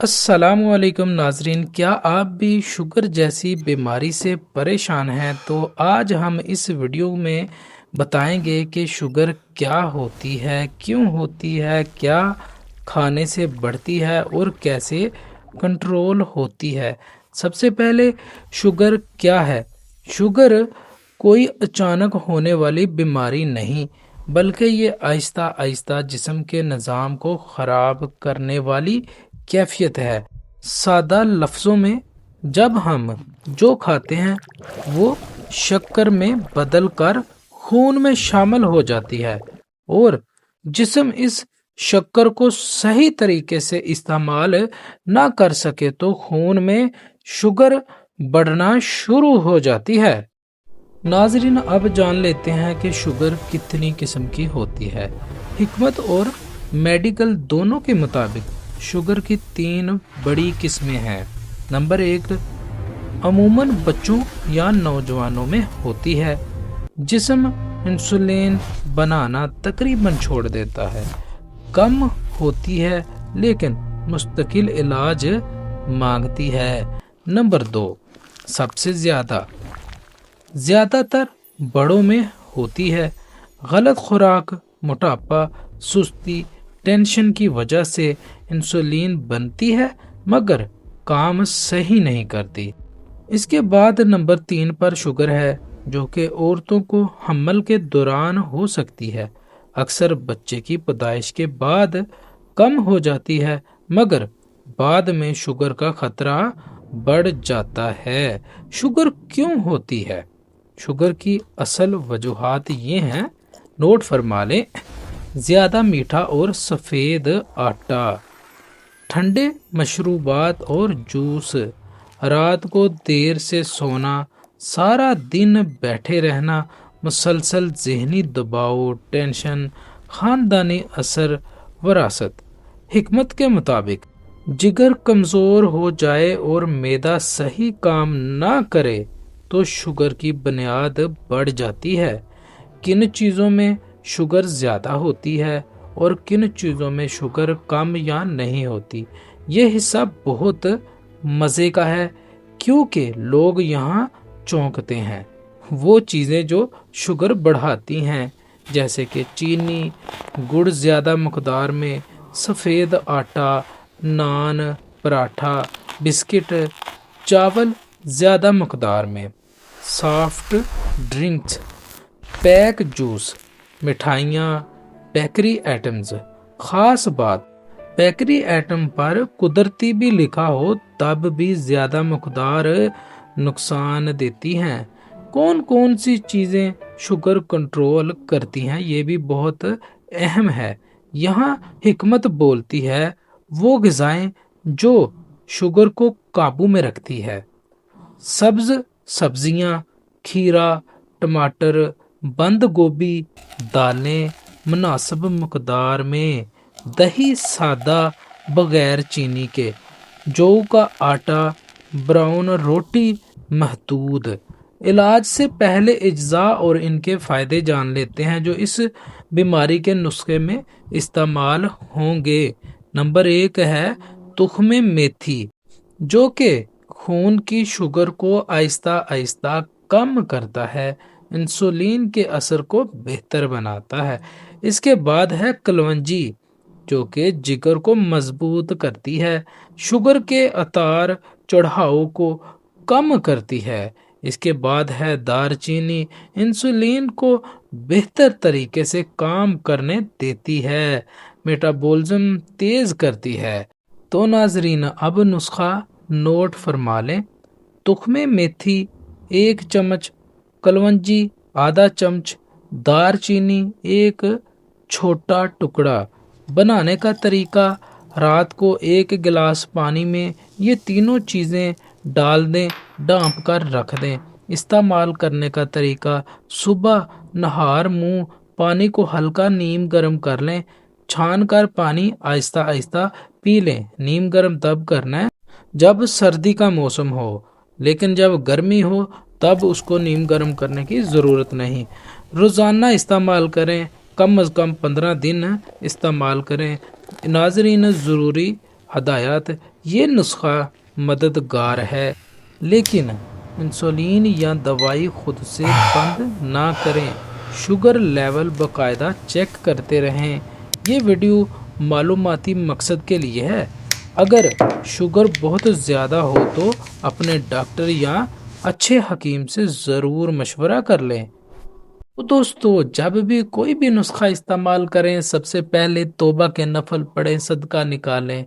अस्सलाम वालेकुम नाजरीन, क्या आप भी शुगर जैसी बीमारी से परेशान हैं? तो आज हम इस वीडियो में बताएंगे कि शुगर क्या होती है, क्यों होती है, क्या खाने से बढ़ती है और कैसे कंट्रोल होती है। सबसे पहले शुगर क्या है? शुगर कोई अचानक होने वाली बीमारी नहीं, बल्कि ये आहिस्ता आहिस्ता जिस्म के निज़ाम को ख़राब करने वाली कैफियत है। सादा लफ्ज़ों में, जब हम जो खाते हैं वो शक्कर में बदल कर खून में शामिल हो जाती है और जिस्म इस शक्कर को सही तरीके से इस्तेमाल ना कर सके तो खून में शुगर बढ़ना शुरू हो जाती है। नाजरीन, अब जान लेते हैं कि शुगर कितनी किस्म की होती है। हिकमत और मेडिकल दोनों के मुताबिक शुगर की 3 बड़ी किस्में हैं। नंबर 1, अमूमन बच्चों या नौजवानों में होती है। जिस्म इंसुलिन बनाना तकरीबन छोड़ देता है, कम होती है लेकिन मुस्तकिल इलाज मांगती है। नंबर 2, सबसे ज़्यादातर बड़ों में होती है। गलत खुराक, मोटापा, सुस्ती, टेंशन की वजह से इंसुलिन बनती है मगर काम सही नहीं करती। इसके बाद नंबर 3 पर शुगर है, जो कि औरतों को हमल के दौरान हो सकती है। अक्सर बच्चे की पैदाइश के बाद कम हो जाती है मगर बाद में शुगर का खतरा बढ़ जाता है। शुगर क्यों होती है? शुगर की असल वजूहात ये हैं, नोट फरमा लें। ज़्यादा मीठा और सफ़ेद आटा, ठंडे मशरूबात और जूस, रात को देर से सोना, सारा दिन बैठे रहना, मुसलसल ज़हनी दबाव, टेंशन, ख़ानदानी असर, वरासत। हिकमत के मुताबिक जिगर कमज़ोर हो जाए और मैदा सही काम ना करे तो शुगर की बुनियाद बढ़ जाती है। किन चीज़ों में शुगर ज़्यादा होती है और किन चीज़ों में शुगर कम या नहीं होती, ये हिस्सा बहुत मज़े का है क्योंकि लोग यहाँ चौंकते हैं। वो चीज़ें जो शुगर बढ़ाती हैं जैसे कि चीनी, गुड़ ज़्यादा मकदार में, सफ़ेद आटा, नान, पराठा, बिस्किट, चावल ज़्यादा मकदार में, सॉफ्ट ड्रिंक्स, पैक जूस, मिठाइयाँ, बेकरी आइटम्स। ख़ास बात, बेकरी आइटम पर कुदरती भी लिखा हो तब भी ज़्यादा मकदार नुकसान देती हैं। कौन कौन सी चीज़ें शुगर कंट्रोल करती हैं, ये भी बहुत अहम है। यहाँ हिकमत बोलती है वो ग़िज़ाएं जो शुगर को काबू में रखती है। सब्जियाँ, खीरा, टमाटर, बंद गोभी, दालें मुनासिब मकदार में, दही सादा बगैर चीनी के, जौ का आटा, ब्राउन रोटी महदूद। इलाज से पहले अज्जा और इनके फ़ायदे जान लेते हैं जो इस बीमारी के नुस्खे में इस्तेमाल होंगे। नंबर 1 है तुख्मे मेथी, जो कि खून की शुगर को आहिस्ता आहिस्ता कम करता है, इंसुलिन के असर को बेहतर बनाता है। इसके बाद है कलवंजी, जो कि जिगर को मजबूत करती है, शुगर के उतार चढ़ाव को कम करती है। इसके बाद है दारचीनी, इंसुलिन को बेहतर तरीके से काम करने देती है, मेटाबॉलिज्म तेज़ करती है। तो नाजरीन, अब नुस्खा नोट फरमा लें। तुख्मे मेथी 1 चम्मच, कलवंजी आधा चम्मच, दारचीनी 1 छोटा टुकड़ा। बनाने का तरीका, रात को 1 गिलास पानी में ये तीनों चीज़ें डाल दें, ढाँप कर रख दें। इस्तेमाल करने का तरीका, सुबह नहार मुंह पानी को हल्का नीम गर्म कर लें, छान कर पानी आहिस्ता आहिस्ता पी लें। नीम गर्म तब करना है जब सर्दी का मौसम हो, लेकिन जब गर्मी हो तब उसको नीम गर्म करने की ज़रूरत नहीं। रोज़ाना इस्तेमाल करें, कम अज़ कम 15 दिन इस्तेमाल करें। नाजरीन, ज़रूरी ہدایات: یہ نسخہ مددگار ہے لیکن انسولین یا دوائی خود سے بند نہ کریں، شوگر لیول باقاعدہ چیک کرتے رہیں۔ یہ ویڈیو معلوماتی مقصد کے لیے ہے، اگر شوگر بہت زیادہ ہو تو اپنے ڈاکٹر یا اچھے حکیم سے ضرور مشورہ کر لیں۔ تو دوستو، جب بھی کوئی بھی نسخہ استعمال کریں، سب سے پہلے توبہ کے نفل پڑھیں، صدقہ نکالیں،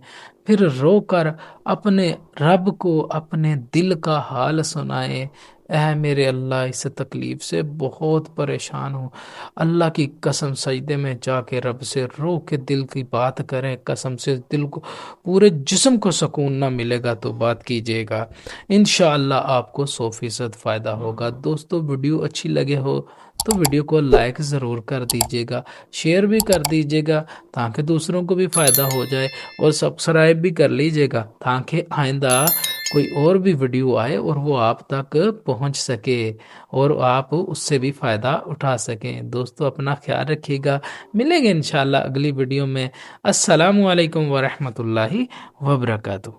پھر رو کر اپنے رب کو اپنے دل کا حال سنائیں: اے میرے اللہ، اس تکلیف سے بہت پریشان ہوں۔ اللہ کی قسم سجدے میں جا کے رب سے رو کے دل کی بات کریں، قسم سے دل کو، پورے جسم کو سکون نہ ملے گا تو بات کیجیے گا، انشاءاللہ آپ کو 100% فائدہ ہوگا۔ دوستو، ویڈیو اچھی لگے ہو تو ویڈیو کو لائک ضرور کر دیجیے گا، شیئر بھی کر دیجیے گا تاکہ دوسروں کو بھی فائدہ ہو جائے، اور سبسکرائب بھی کر لیجیے گا تاکہ آئندہ کوئی اور بھی ویڈیو آئے اور وہ آپ تک پہنچ سکے اور آپ اس سے بھی فائدہ اٹھا سکیں۔ دوستو، اپنا خیال رکھیے گا، ملیں گے انشاءاللہ اگلی ویڈیو میں۔ السلام علیکم ورحمۃ اللہ وبرکاتہ۔